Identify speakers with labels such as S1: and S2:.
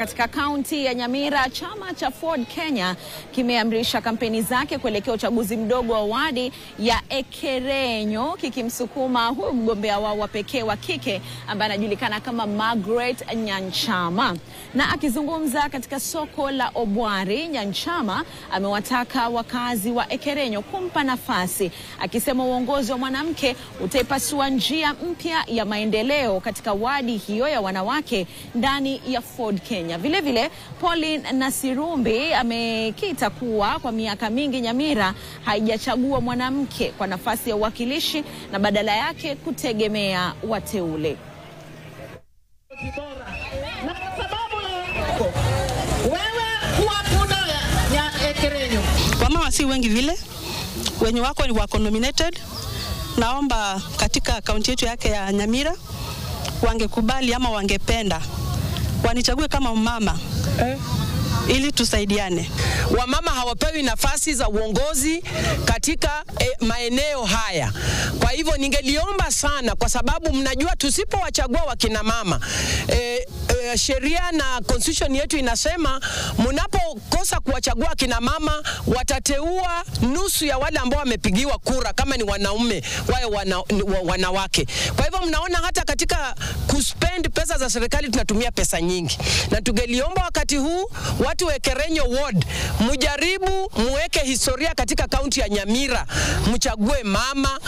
S1: Katika kaunti ya Nyamira, chama cha Ford Kenya kimeamrisha kampeni zake kuelekea uchaguzi mdogo wa wadi ya Ekerenyo, kikimsukuma huyu mgombea wao wa pekee wa kike ambaye anajulikana kama Margaret Nyanchama. Na akizungumza katika soko la Obwari, Nyanchama amewataka wakazi wa Ekerenyo kumpa nafasi, akisema uongozi wa mwanamke utaipasua njia mpya ya maendeleo katika wadi hiyo ya wanawake ndani ya Ford Kenya. Vile vile, Pauline Nasirumbi amekita kuwa kwa miaka mingi Nyamira haijachagua mwanamke kwa nafasi ya uwakilishi na badala yake kutegemea wateule.
S2: Wamama si wengi vile, wenye wako nominated. Naomba katika kaunti yetu yake ya Nyamira wangekubali ama wangependa wanichague kama mama ili tusaidiane.
S3: Wamama hawapewi nafasi za uongozi katika maeneo haya. Kwa hivyo ningeliomba sana, kwa sababu mnajua tusipowachagua wakina mama, sheria na constitution yetu inasema mnapokosa kuwachagua kina mama watateua nusu ya wale ambao wamepigiwa kura, kama ni wanaume wao wanawake. Kwa hivyo mnaona hata katika kuspend pesa za serikali tunatumia pesa nyingi, na tungeliomba wakati huu watu wa Ekerenyo ward mujaribu muweke historia katika kaunti ya Nyamira, mchague mama.